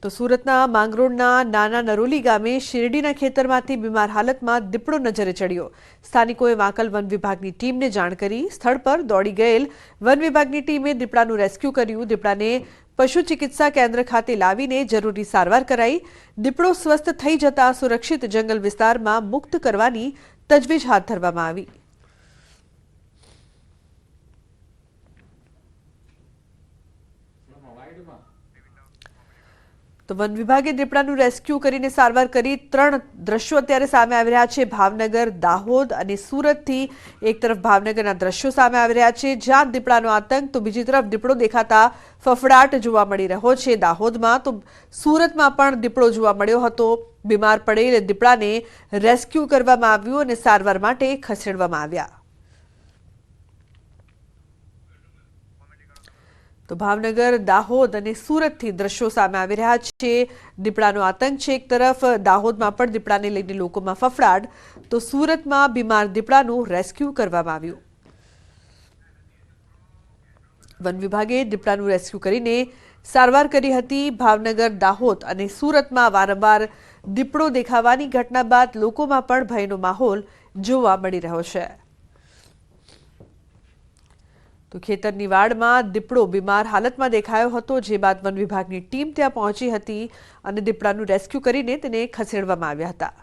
તો સુરતના માંગરોળના નાના નરોલી ગામે શેરડીના ખેતરમાંથી બીમાર હાલતમાં દીપડો નજરે ચડ્યો। સ્થાનિકોએ વાંકલ વન વિભાગની ટીમને જાણ કરી સ્થળ પર દોડી ગયેલ વન વિભાગની ટીમે દીપડાનું રેસ્ક્યુ કર્યું। દીપડાને પશુ ચિકિત્સા કેન્દ્ર ખાતે લાવીને જરૂરી સારવાર કરાઈ। દીપડો સ્વસ્થ થઈ જતા સુરક્ષિત જંગલ વિસ્તારમાં મુક્ત કરવાની તજવીજ હાથ ધરવામાં આવી। તો વન વિભાગે દીપડાનું રેસ્ક્યુ કરીને સારવાર કરી। 3 દ્રશ્યો અત્યારે સામે આવી રહ્યા છે। ભાવનગર, દાહોદ અને સુરતથી એક તરફ ભાવનગરના દ્રશ્યો સામે આવી રહ્યા છે જ્યાં દીપડાનો આતંક, તો બીજી તરફ દીપડો દેખાતા ફફડાટ જોવા મળી રહ્યો છે દાહોદમાં। તો સુરતમાં પણ દીપડો જોવા મળ્યો હતો। બીમાર પડેલ દીપડાને રેસ્ક્યુ કરવામાં આવ્યું અને સારવાર માટે ખસેડવામાં આવ્યા। તો ભાવનગર, દાહોદ અને સુરતથી દ્રશ્યો સામે આવી રહ્યા છે। દીપડાનો આતંક છે એક તરફ, દાહોદમાં પણ દીપડાને લઈને લોકોમાં ફફડાટ, તો સુરતમાં બીમાર દીપડાનું રેસ્ક્યુ કરવામાં આવ્યું। વન વિભાગે દીપડાનું રેસ્ક્યુ કરીને સારવાર કરી હતી। ભાવનગર, દાહોદ અને સુરતમાં વારંવાર દીપડો દેખાવાની ઘટના બાદ લોકોમાં પણ ભયનો માહોલ જોવા મળી રહ્યો છે। તો ખેતરની વાડમાં દીપડો બીમાર હાલતમાં દેખાયો હતો, જે બાદ વન વિભાગની ટીમ ત્યાં પહોંચી હતી અને દીપડાનું રેસ્ક્યુ કરીને તેને ખસેડવામાં આવ્યા હતા।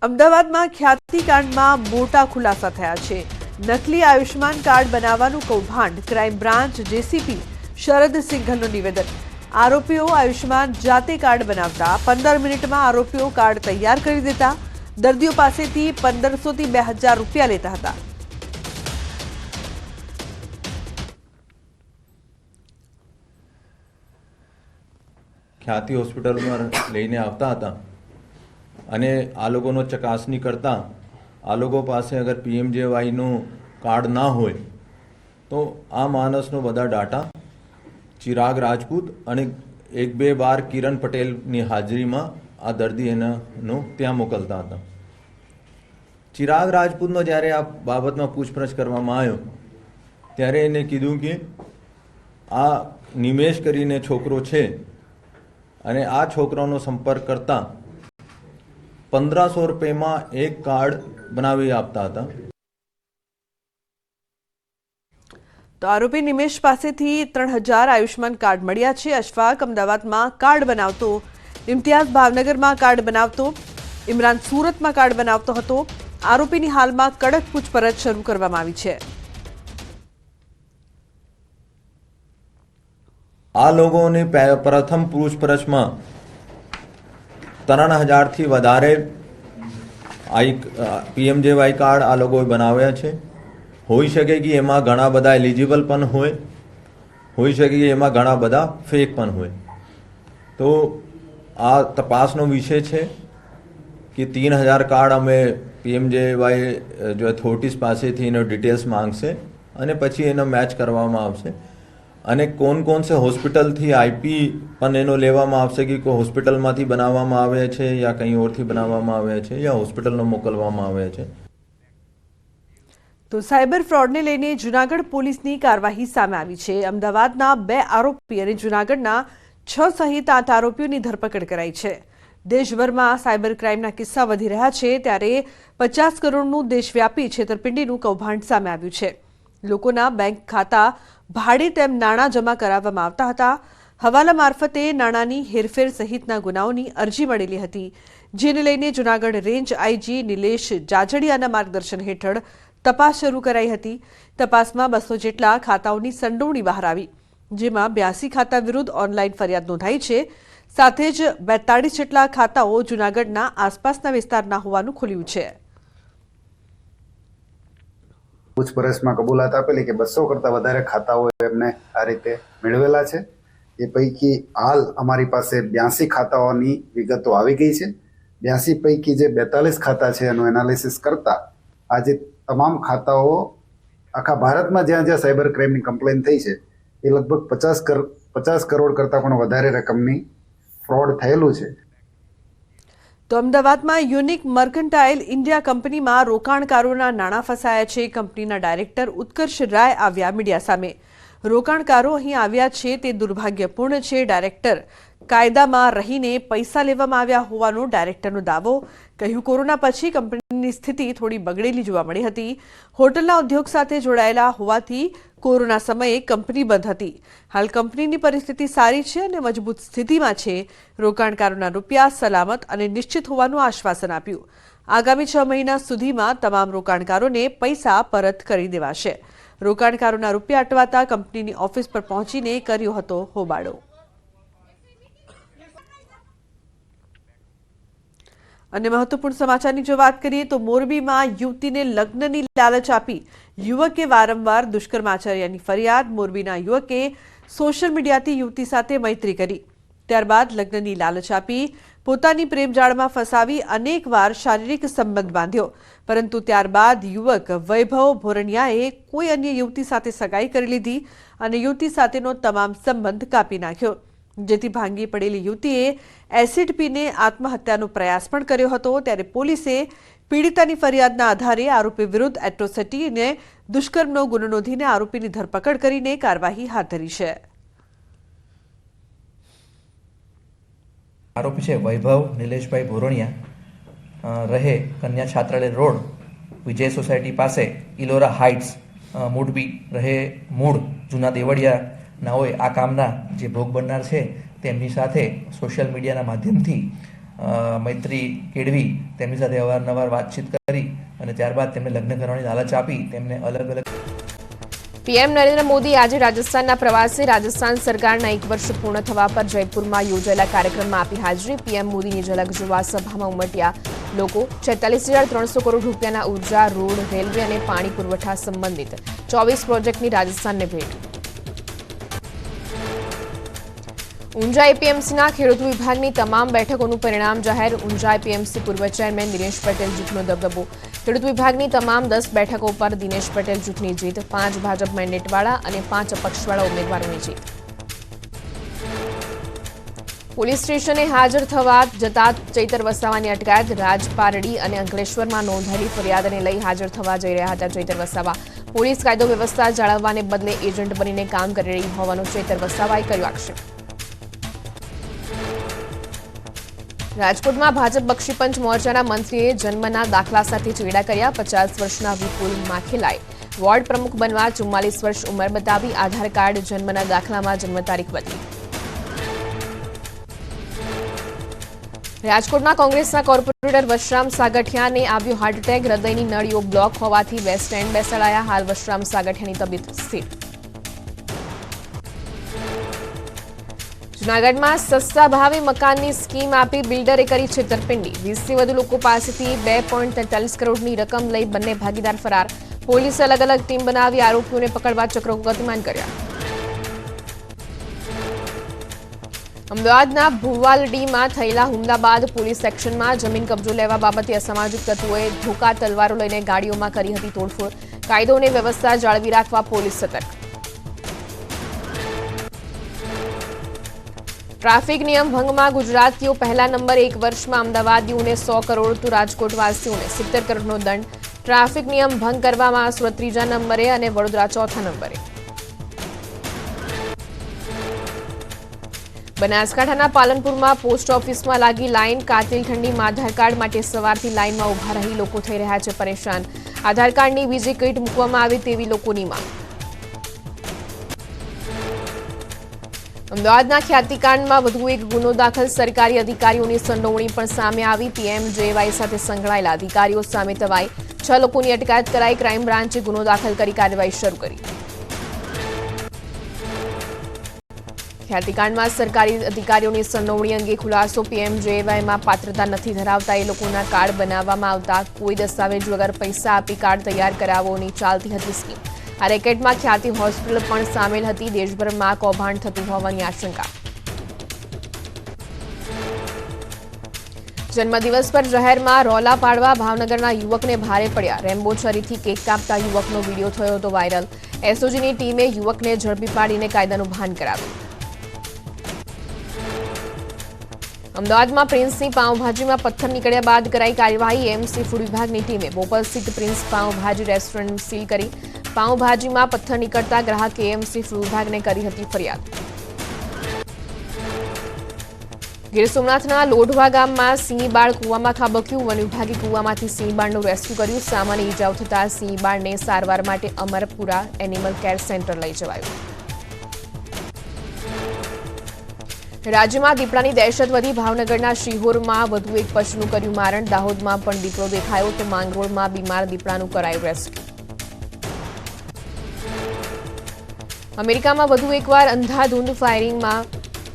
અમદાવાદમાં ખ્યાતિકાંડમાં મોટા ખુલાસા થયા છે। નકલી આયુષ્માન કાર્ડ બનાવવાનું કૌભાંડ, ક્રાઇમ બ્રાન્ચ જેસીપી શરદ સિંઘલનું નિવેદન। આરોપીઓ આયુષ્માન જાતે કાર્ડ બનાવતા, 15 મિનિટમાં આરોપીઓ કાર્ડ તૈયાર કરી દેતા, દર્દીઓ પાસેથી 1500 થી 2000 રૂપિયા લેતા હતા। ખ્યાતિ હોસ્પિટલમાં લઈને આવતા હતા અને આ લોકોનો ચકાસણી કરતા આ લોકો પાસે અગર પીએમજેવાયનું કાર્ડ ના હોય તો આ માણસનો બધા ડાટા ચિરાગ રાજપૂત અને 1-2 વાર કિરણ પટેલની હાજરીમાં આ દર્દી એનો ત્યાં મોકલતા હતા। ચિરાગ રાજપૂતનો જ્યારે આ બાબતમાં પૂછપરછ કરવામાં આવ્યો ત્યારે એને કીધું કે આ નિમેશ કરીને છોકરો છે અને આ છોકરાનો સંપર્ક કરતા 1500 રૂપિયામાં એક કાર્ડ બનાવી આપતા હતા। તો આરોપી નિમેશ પાસેથી 3000 આયુષ્માન કાર્ડ મળ્યા છે। અશફાક અમદાવાદમાં કાર્ડ બનાવતો, ઇમ્તિયાઝ ભાવનગરમાં કાર્ડ બનાવતો, ઇમરાન સુરતમાં કાર્ડ બનાવતો હતો। આરોપીની હાલમાં કડક પૂછપરછ શરૂ કરવામાં આવી છે। આ લોકોની પ્રથમ પૂછપરછમાં 3000 થી વધારે પીએમજેવાય કાર્ડ આ લોકોએ બનાવ્યા છે। હોઈ શકે કે એમાં ઘણા બધા એલિજિબલ પણ હોઈ શકે કે એમાં ઘણા બધા ફેક પણ હોય। તો આ તપાસનો વિષય છે કે 3000 કાર્ડ અમે પીએમજેવાય જો અથોરિટીઝ પાસેથી એનો ડિટેલ્સ માંગશે અને પછી એનો મેચ કરવામાં આવશે અને કોણ સે હોસ્પિટલથી આઈપી પણ એનો લેવામાં આવશે કે કોઈ હોસ્પિટલમાંથી બનાવવામાં આવે છે યા કંઈ ઓરથી બનાવવામાં આવે છે યા હોસ્પિટલનો મોકલવામાં આવે છે। તો સાયબર ફ્રોડને લઈને જૂનાગઢ પોલીસની કાર્યવાહી સામે આવી છે। અમદાવાદના 2 આરોપી અને જૂનાગઢના 6 સહિત 8 આરોપીઓની ધરપકડ કરાઈ છે। દેશભરમાં સાયબર ક્રાઇમના કિસ્સા વધી રહ્યા છે ત્યારે 50 કરોડનું દેશવ્યાપી છેતરપિંડીનું કૌભાંડ સામે આવ્યું છે। લોકોના બેંક ખાતા ભાડે તેમ નાણાં જમા કરાવવામાં આવતા હતા। હવાલા મારફતે નાણાંની હેરફેર સહિતના ગુનાઓની અરજી મળેલી હતી, જેને લઈને જૂનાગઢ રેન્જ આઈજી નિલેશ જાજડિયાના માર્ગદર્શન હેઠળ તપાસ શરૂ કરાઈ હતી। તપાસમાં 200 જેટલા ખાતાઓની સંડોવણી બહાર આવી, જેમાં 82 ખાતા વિરુદ્ધ ઓનલાઈન ફરિયાદ નોંધાઈ છે। સાથે જ 42 જેટલા ખાતાઓ જૂનાગઢના આસપાસના વિસ્તારના હોવાનું ખુલ્યું છે। પૂછપરછમાં કબૂલાત આપેલી કે 200 કરતા વધારે ખાતાઓ એમને આ રીતે મેળવેલા છે। એ પૈકી હાલ અમારી પાસે 82 ખાતાઓની વિગતો આવી ગઈ છે। 82 પૈકી જે 42 ખાતા છે એનું એનાલિસિસ કરતા આજે તમામ ખાતાઓ આખા ભારતમાં જ્યાં જ્યાં સાયબર ક્રાઇમની કમ્પ્લેન થઈ છે એ લગભગ 50 કરોડ કરતાં પણ વધારે રકમની ફ્રોડ થયેલું છે। તો અમદાવાદમાં યુનિક મર્કન્ટાઇલ ઇન્ડિયા કંપનીમાં રોકાણકારોના નાણાં ફસાયા છે। કંપનીના ડાયરેક્ટર ઉત્કર્ષ રાય આવ્યા મીડિયા સામે। રોકાણકારો અહીં આવ્યા છે તે દુર્ભાગ્યપૂર્ણ છે. ડાયરેક્ટર કાયદામાં રહીને પૈસા લેવામાં આવ્યા હોવાનો ડાયરેક્ટરનો દાવો. કહ્યું, કોરોના પછી કંપનીની સ્થિતિ થોડી બગડેલી જોવા મળી હતી. હોટલના ઉદ્યોગ સાથે જોડાયેલા હોવાથી કોરોના સમયે કંપની બંધ હતી. હાલ કંપનીની પરિસ્થિતિ સારી છે અને મજબૂત સ્થિતિમાં છે. રોકાણકારોના રૂપિયા સલામત અને નિશ્ચિત હોવાનું આશ્વાસન આપ્યું. આગામી 6 મહિના સુધીમાં તમામ રોકાણકારોને પૈસા પરત કરી દેવાશે. રોકાણકારોના રૂપિયા અટવાતા કંપનીની ઓફિસ પર પહોંચીને કર્યો હતો હોબાળો. અને મહત્વપૂર્ણ સમાચારની જો વાત કરીએ તો મોરબીમાં યુવતીને લગ્નની લાલચ આપી યુવકે વારંવાર દુષ્કર્મ આચર્યાની ફરિયાદ. મોરબીના યુવકે સોશિયલ મીડિયાથી યુવતી સાથે મૈત્રી કરી, ત્યારબાદ લગ્નની લાલચ આપી પોતાની પ્રેમજાળમાં ફસાવી અનેકવાર શારીરિક સંબંધ બાંધ્યો, પરંતુ ત્યારબાદ યુવક વૈભવ ભોરણિયાએ કોઈ અન્ય યુવતી સાથે સગાઈ કરી લીધી અને યુવતી સાથેનો તમામ સંબંધ કાપી નાખ્યો, જેથી ભાંગી પડેલી યુવતીએ એસિડ પીને આત્મહત્યાનો પ્રયાસ પણ કર્યો હતો. ત્યારે પોલીસે પીડિતાની ફરિયાદના આધારે આરોપી વિરુદ્ધ એટ્રોસિટી અને દુષ્કર્મનો ગુનો નોંધીને આરોપીની ધરપકડ કરીને કાર્યવાહી હાથ ધરી છે. આરોપી છે વૈભવ નિલેશભાઈ ભોરણિયા, રહે કન્યા છાત્રાલય રોડ, વિજય સોસાયટી પાસે, ઇલોરા હાઇટ્સ, મોરબી, રહે મૂળ જૂના દેવળિયાના હોય. આ કામના જે ભોગ બનનાર છે તેમની સાથે સોશિયલ મીડિયાના માધ્યમથી મૈત્રી કેળવી તેમની સાથે અવારનવાર વાતચીત કરી અને ત્યારબાદ તેમને લગ્ન કરવાની લાલચ આપી તેમને અલગ અલગ. પીએમ નરેન્દ્ર મોદી આજે રાજસ્થાનના પ્રવાસે. રાજસ્થાન સરકારના 1 વર્ષ પૂર્ણ થવા પર જયપુરમાં યોજાયેલા કાર્યક્રમમાં આપી હાજરી. પીએમ મોદીની ઝલક જોવા સભામાં ઉમટ્યા લોકો. 46,300 કરોડ રૂપિયાના ઉર્જા, રોડ, રેલવે અને પાણી પુરવઠા સંબંધિત 24 પ્રોજેક્ટની રાજસ્થાનને ભેટ. ઊંઝા એપીએમસીના ખેડૂત વિભાગની તમામ બેઠકોનું પરિણામ જાહેર. ઊંઝા એપીએમસી પૂર્વ ચેરમેન દિનેશ પટેલ જૂથનો દબદબો. ખેડૂત વિભાગની તમામ 10 બેઠકો પર દિનેશ પટેલ જૂથની જીત. 5 ભાજપ મેન્ડેટવાળા અને 5 અપક્ષવાળા ઉમેદવારોની જીત. પોલીસ સ્ટેશને હાજર થવા જતા ચૈતર વસાવાની અટકાયત. રાજપારડી અને અંકલેશ્વરમાં નોંધાયેલી ફરિયાદને લઈ હાજર થવા જઈ રહ્યા હતા ચૈતર વસાવા. પોલીસ કાયદો વ્યવસ્થા જાળવવાને બદલે એજન્ટ બનીને કામ કરી રહી હોવાનો ચૈતર વસાવાએ કર્યો આક્ષેપ. રાજકોટમાં ભાજપ બક્ષીપંચ મોરચાના મંત્રીએ જન્મના દાખલા સાથે ચેડા કર્યા. 50 વર્ષના વિપુલ માખેલાએ વોર્ડ પ્રમુખ બનવા 44 વર્ષ ઉંમર બતાવી. આધાર કાર્ડ જન્મના દાખલામાં જન્મ તારીખ બદલી. રાજકોટના કોંગ્રેસના કોર્પોરેટર વશરામ સાગઠિયાને આવ્યો હાર્ટ એટેક. હૃદયની નળીઓ બ્લોક હોવાથી વેસ્ટ એન્ડ બેસાડાયા. હાલ વશરામ સાગઠિયાની તબિયત સ્થિર. જૂનાગઢમાં સસ્તા ભાવે મકાનની સ્કીમ આપી બિલ્ડરે કરી છેતરપિંડી. 20થી વધુ લોકો પાસેથી 2.43 કરોડની રકમ લઈ બંને ભાગીદાર ફરાર. પોલીસે અલગ અલગ ટીમ બનાવી આરોપીઓને પકડવા ચક્રો ગતિમાન કર્યા. અમદાવાદના ભુવાલડીમાં થયેલા હુમલા બાદ પોલીસ એક્શનમાં. જમીન કબજો લેવા બાબતે અસામાજિક તત્વોએ ધોકા તલવારો લઈને ગાડીઓમાં કરી હતી તોડફોડ. કાયદો અને વ્યવસ્થા જાળવી રાખવા પોલીસ સતર્ક. ટ્રાફિક નિયમ ભંગમાં ગુજરાતીઓ પહેલા નંબર. 1 વર્ષમાં અમદાવાદીઓને 100 કરોડ તો રાજકોટવાસીઓને 70 કરોડનો દંડ. ટ્રાફિક નિયમ ભંગ કરવામાં સુરત 3જા નંબરે અને વડોદરા 4થા નંબરે. બનાસકાંઠાના પાલનપુરમાં પોસ્ટ ઓફિસમાં લાગી લાઇન. કાતિલ ઠંડીમાં આધાર કાર્ડ માટે સવારથી લાઇનમાં ઉભા રહી લોકો થઈ રહ્યા છે પરેશાન. આધાર કાર્ડની બીજી કીટ મૂકવામાં આવે તેવી લોકોની માંગ. અમદાવાદના ખ્યાતિકાંડમાં વધુ એક ગુનો દાખલ. સરકારી અધિકારીઓની સંડોવણી પણ સામે આવી. પીએમજેવાય સાથે સંકળાયેલા અધિકારીઓ સામે તવાઈ. 6 લોકોની અટકાયત કરાઈ. ક્રાઇમ બ્રાન્ચે ગુનો દાખલ કરી કાર્યવાહી શરૂ કરી. ખ્યાતિકાંડમાં સરકારી અધિકારીઓની સંડોવણી અંગે ખુલાસો. પીએમજેવાયમાં પાત્રતા નથી ધરાવતા એ લોકોના કાર્ડ બનાવવામાં આવતા. કોઈ દસ્તાવેજ વગર પૈસા આપી કાર્ડ તૈયાર કરાવવાની ચાલતી હતી સ્કીમ. આ રેકેટમાં ખ્યાતિ હોસ્પિટલ પણ સામેલ હતી. દેશભરમાં કૌભાંડ થતું હોવાની આશંકા. જન્મદિવસ પર જાહેરમાં રોલા પાડવા ભાવનગરના યુવકને ભારે પડ્યા. રેમ્બો છરીથી કેક કાપતા યુવકનો વિડીયો થયો હતો વાયરલ. એસઓજીની ટીમે યુવકને ઝડપી પાડીને કાયદાનું ભાન કરાવ્યું. અમદાવાદમાં પ્રિન્સની પાઉંભાજીમાં પથ્થર નીકળ્યા બાદ કરાઈ કાર્યવાહી. એમસી ફૂડ વિભાગની ટીમે બોપલ સ્થિત પ્રિન્સ પાઉંભાજી રેસ્ટોરન્ટ સીલ કરી. પાઉંભાજીમાં પથ્થર નીકળતા ગ્રાહકે એએમસી વિભાગને કરી હતી ફરિયાદ. ગીર સોમનાથના લોઢવા ગામમાં સિંહ બાળ કૂવામાં ખાબક્યું. વન વિભાગે કૂવામાંથી સિંહ બાળનું રેસ્ક્યુ કર્યું. સામાન્ય ઈજાઓ થતા સિંહ બાળને સારવાર માટે અમરપુરા એનિમલ કેર સેન્ટર લઈ જવાયું. રાજ્યમાં દીપડાની દહેશત વધી. ભાવનગરના શિહોરમાં વધુ એક પશુનું કર્યું મારણ. દાહોદમાં પણ દીપડો દેખાયો તો માંગરોળમાં બીમાર દીપડાનું કરાયું રેસ્ક્યુ. અમેરિકામાં વધુ એકવાર અંધાધૂંધ ફાયરિંગમાં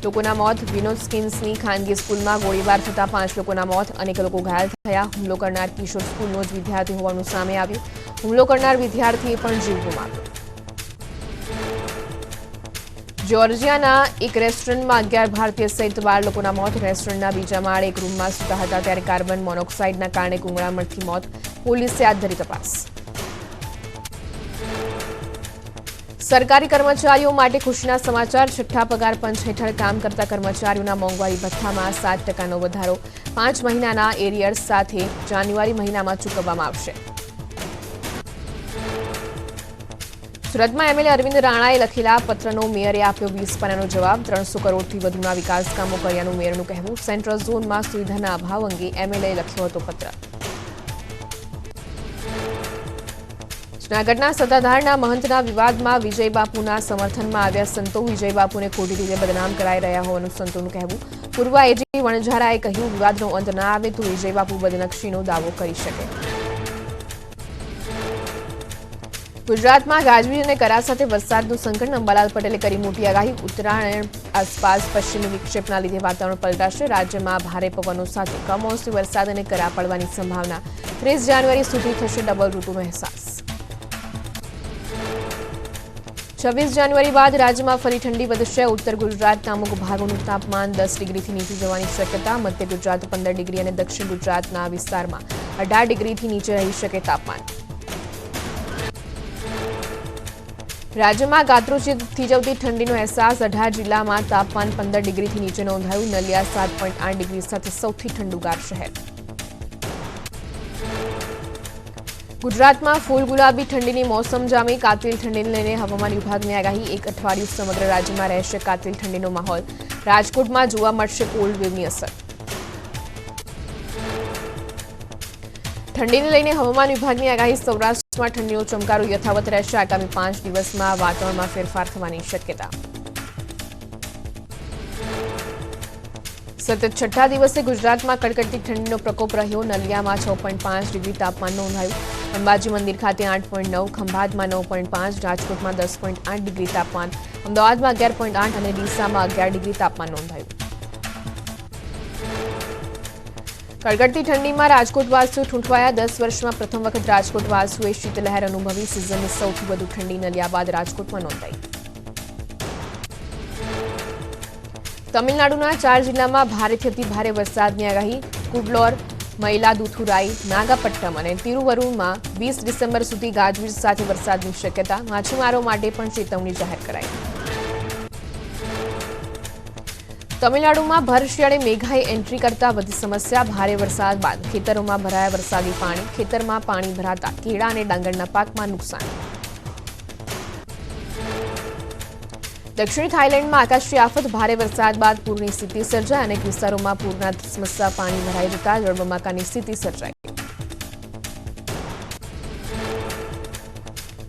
લોકોના મોત. વિનોસ્કિન્સની ખાનગી સ્કૂલમાં ગોળીબાર થતા 5 લોકોના મોત, અનેક લોકો ઘાયલ થયા. હુમલો કરનાર કિશોર સ્કૂલનો જ વિદ્યાર્થી હોવાનું સામે આવ્યું. હુમલો કરનાર વિદ્યાર્થીએ પણ જીવ ગુમાવ્યો. જોર્જિયાના એક રેસ્ટોરન્ટમાં 11 ભારતીય સહિત 12 લોકોના મોત. રેસ્ટોરન્ટના બીજા માળે એક રૂમમાં સૂતા હતા ત્યારે કાર્બન મોનોક્સાઇડના કારણે ગુંગળામણથી મોત. પોલીસે હાથ ધરી તપાસ. સરકારી કર્મચારીઓ માટે ખુશીના સમાચાર. છઠ્ઠા પગાર પંચ હેઠળ કામ કરતા કર્મચારીઓના મોંઘવારી ભથ્થામાં 7% વધારો. 5 મહિનાના એરિયર્સ સાથે જાન્યુઆરી મહિનામાં ચૂકવવામાં આવશે. સુરતમાં એમએલએ અરવિંદ રાણાએ લખેલા પત્રનો મેયરે આપ્યો 20 પાનાનો જવાબ. 300 કરોડથી વધુના વિકાસ કામો કર્યાનું મેયરનું કહેવું. સેન્ટ્રલ ઝોનમાં સુવિધાના અભાવ અંગે એમએલએ લખ્યો હતો પત્ર. જૂનાગઢના સત્તાધારના મહંતના વિવાદમાં વિજય બાપુના સમર્થનમાં આવ્યા સંતો. વિજય બાપુને ખોટી રીતે બદનામ કરાઈ રહ્યા હોવાનું સંતોનું કહેવું. પૂર્વ એજી વણઝારાએ કહ્યું, વિવાદનો અંત ના આવે તો વિજય બાપુ બદનક્ષીનો દાવો કરી શકે. ગુજરાતમાં ગાજવીજ અને કરા સાથે વરસાદનું સંકટ. અંબાલાલ પટેલે કરી મોટી આગાહી. ઉત્તરાયણ આસપાસ પશ્ચિમી વિક્ષેપના લીધે વાતાવરણ પલટાશે. રાજ્યમાં ભારે પવનો સાથે કમોસમી વરસાદ અને કરા પડવાની સંભાવના. 30 જાન્યુઆરી સુધી થશે ડબલ ઋતુનો અહેસાસ. 26 જાન્યુઆરી બાદ રાજ્યમાં ફરી ઠંડી વધશે. ઉત્તર ગુજરાતના અમુક ભાગોનું તાપમાન 10 ડિગ્રીથી નીચે જવાની શક્યતા. મધ્ય ગુજરાત 15 ડિગ્રી અને દક્ષિણ ગુજરાતના વિસ્તારમાં 18 ડિગ્રીથી નીચે રહી શકે તાપમાન. રાજ્યમાં ગાત્રો થીજવતી ઠંડીનો અહેસાસ. 18 જિલ્લામાં તાપમાન 15 ડિગ્રીથી નીચે નોંધાયું. નલિયા 7.8 ડિગ્રી સાથે સૌથી ઠંડુગાર શહેર. ગુજરાતમાં ફૂલ ગુલાબી ઠંડીની મોસમ જામી. કાતિલ ઠંડીને લઈને હવામાન વિભાગની આગાહી. એક અઠવાડિયું સમગ્ર રાજ્યમાં રહેશે કાતિલ ઠંડીનો માહોલ. રાજકોટમાં જોવા મળશે કોલ્ડ વેવની અસર. ઠંડીને લઈને હવામાન વિભાગની આગાહી. સૌરાષ્ટ્રમાં ઠંડીનો ચમકારો યથાવત રહેશે. આગામી 5 દિવસમાં વાતાવરણમાં ફેરફાર થવાની શક્યતા. સતત છઠ્ઠા દિવસે ગુજરાતમાં કડકડતી ઠંડીનો પ્રકોપ રહ્યો. નલિયામાં 6.5 ડિગ્રી તાપમાન નોંધાયું. અંબાજી મંદિર ખાતે 8.9, ખંભાતમાં 9.5, રાજકોટમાં 10.8 ડિગ્રી તાપમાન, અમદાવાદમાં 11.8 અને ડીસામાં 11 ડિગ્રી તાપમાન નોંધાયું. કડકડતી ઠંડીમાં રાજકોટવાસીઓ ઠૂંઠવાયા. 10 વર્ષમાં પ્રથમ વખત રાજકોટવાસીઓએ શીતલહેર અનુભવી. સિઝનની સૌથી વધુ ઠંડી નલિયા બાદ રાજકોટમાં નોંધાઈ. તમિલનાડુના 4 જિલ્લામાં ભારેથી અતિ ભારે વરસાદની આગાહી. કુડલોર, મયલાદુથુરાઈ, નાગાપટ્ટમ અને તિરુવરુરમાં 20 ડિસેમ્બર સુધી ગાજવીજ સાથે વરસાદની શક્યતા. માછીમારો માટે પણ ચેતવણી જાહેર કરાઈ. તમિલનાડુમાં ભર શિયાળે મેઘાએ એન્ટ્રી કરતા વધી સમસ્યા. ભારે વરસાદ બાદ ખેતરોમાં ભરાયા વરસાદી પાણી. ખેતરમાં પાણી ભરાતા કેળા અને ડાંગરના પાકમાં નુકસાન. દક્ષિણ થાઇલેન્ડમાં આકાશી આફત. ભારે વરસાદ બાદ પૂરની સ્થિતિ સર્જાઈ. અનેક વિસ્તારોમાં પૂરના ધસમસતા પાણી ભરાઈ જતા જળબંબાકારની સ્થિતિ સર્જાઈ.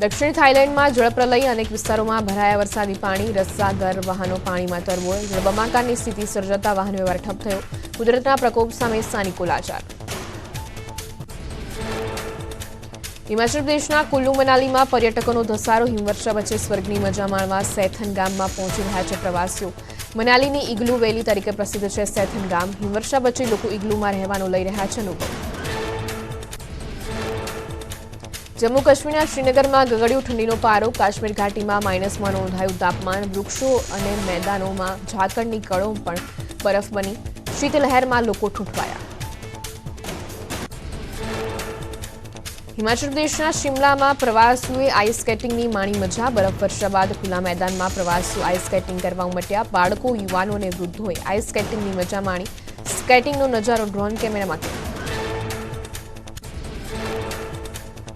દક્ષિણ થાઇલેન્ડમાં જળપ્રલય. અનેક વિસ્તારોમાં ભરાયા વરસાદી પાણી. રસ્તા, ઘર, વાહનો પાણીમાં તરબોળ. જળબંબાકારની સ્થિતિ સર્જાતા વાહન વ્યવહાર ઠપ થયો. કુદરતના પ્રકોપ સામે સ્થાનિકો લાચાર. હિમાચલ પ્રદેશના કુલ્લુ મનાલીમાં પર્યટકોનો ધસારો. હિમવર્ષા વચ્ચે સ્વર્ગની મજા માણવા સૈથન ગામમાં પહોંચી રહ્યા છે પ્રવાસીઓ. મનાલીની ઇગ્લુ વેલી તરીકે પ્રસિદ્ધ છે સૈથન ગામ. હિમવર્ષા વચ્ચે લોકો ઇગ્લુમાં રહેવાનો લઈ રહ્યા છે અનુભવ. જમ્મુ કાશ્મીરના શ્રીનગરમાં ગગડ્યો ઠંડીનો પારો. કાશ્મીર ઘાટીમાં માઇનસમાં નોંધાયું તાપમાન. વૃક્ષો અને મેદાનોમાં ઝાકળની કળો પણ બરફ બની. શીતલહેરમાં લોકો ઠૂંઠવાયા. હિમાચલ પ્રદેશના શિમલામાં પ્રવાસીઓએ આઈસ સ્કેટિંગની માણી મજા. બરફવર્ષા બાદ ખુલ્લા મેદાનમાં પ્રવાસીઓ આઈસ સ્કેટિંગ કરવા ઉમટ્યા. બાળકો, યુવાનો અને વૃદ્ધોએ આઈસ સ્કેટિંગની મજા માણી. સ્કેટિંગનો નજારો ડ્રોન કેમેરામાં.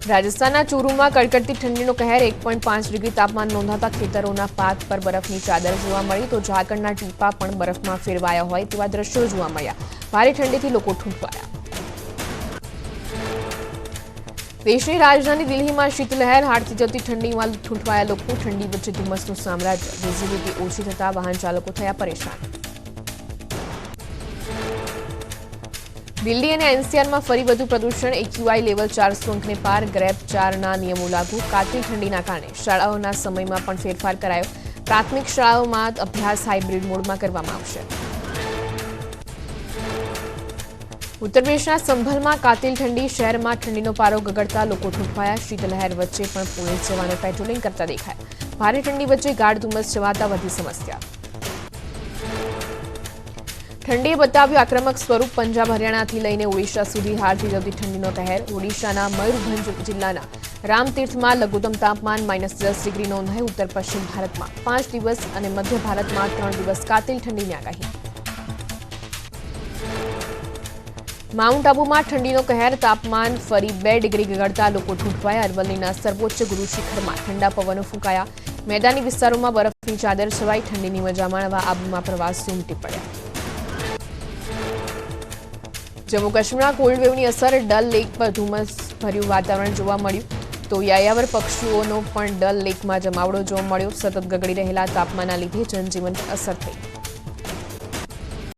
રાજસ્થાનના ચૂરુમાં કડકડતી ઠંડીનો કહેર 1.5 ડિગ્રી તાપમાન નોંધાતા ખેતરોના પાક પર બરફની ચાદર જોવા મળી તો ઝાકળના ટીપા પણ બરફમાં ફેરવાયા હોય તેવા દ્રશ્યો જોવા મળ્યા. ભારે ઠંડીથી લોકો ઠૂંઠવાયા. દેશની રાજધાની દિલ્હીમાં શીતલહેર, હાડતી જતી ઠંડીમાં ઠૂંઠવાયા લોકો. ઠંડી વચ્ચે ધુમ્મસનું સામ્રાજ્ય. વિઝિબિલિટી ઓછી થતા વાહન ચાલકો થયા પરેશાન. દિલ્હી અને એનસીઆરમાં ફરી વધુ પ્રદૂષણ. એક્યુઆઈ લેવલ 400 અંકને પાર. ગ્રેપ 4ના નિયમો લાગુ. કાતિલ ઠંડીના કારણે શાળાઓના સમયમાં પણ ફેરફાર કરાયો. પ્રાથમિક શાળાઓમાં અભ્યાસ હાઇબ્રિડ મોડમાં કરવામાં આવશે. ઉત્તર પ્રદેશના સંભલમાં કાતિલ ઠંડી. શહેરમાં ઠંડીનો પારો ગગડતા લોકો ઠૂંઠવાયા. શીતલહેર વચ્ચે પણ પોલીસ જવાનો પેટ્રોલિંગ કરતા દેખાયા. ભારે ઠંડી વચ્ચે ગાઢ ધુમ્મસ છવાતા વધી સમસ્યા. ઠંડીએ બતાવ્યું આક્રમક સ્વરૂપ. પંજાબ, હરિયાણાથી લઈને ઓડિશા સુધી હાડતી જતી ઠંડીનો કહેર. ઓડિશાના મયુરભંજ જિલ્લાના રામતીર્થમાં લઘુત્તમ તાપમાન -10 ડિગ્રી નોંધાયું. ઉત્તર પશ્ચિમ ભારતમાં 5 દિવસ અને મધ્ય ભારતમાં 3 દિવસ કાતિલ ઠંડીની આગાહી. માઉન્ટ આબુમાં ઠંડીનો કહેર. તાપમાન ફરી 2 ડિગ્રી ગગડતા લોકો ઠૂંઠવાયા. અરવલ્લીના સર્વોચ્ચ ગુરુ શિખરમાં ઠંડા પવનો ફૂંકાયા. મેદાની વિસ્તારોમાં બરફની ચાદર છવાઈ. ઠંડીની મજા માણવા આબુમાં પ્રવાસીઓ ઉમટી પડ્યા. જમ્મુ કાશ્મીરના કોલ્ડ વેવની અસર. ડલ લેક પર ધુમ્મસ ભર્યું વાતાવરણ જોવા મળ્યું તો યાયાવર પક્ષીઓનો પણ ડલ લેકમાં જમાવડો જોવા મળ્યો. સતત ગગડી રહેલા તાપમાનના લીધે જનજીવન અસર થઈ.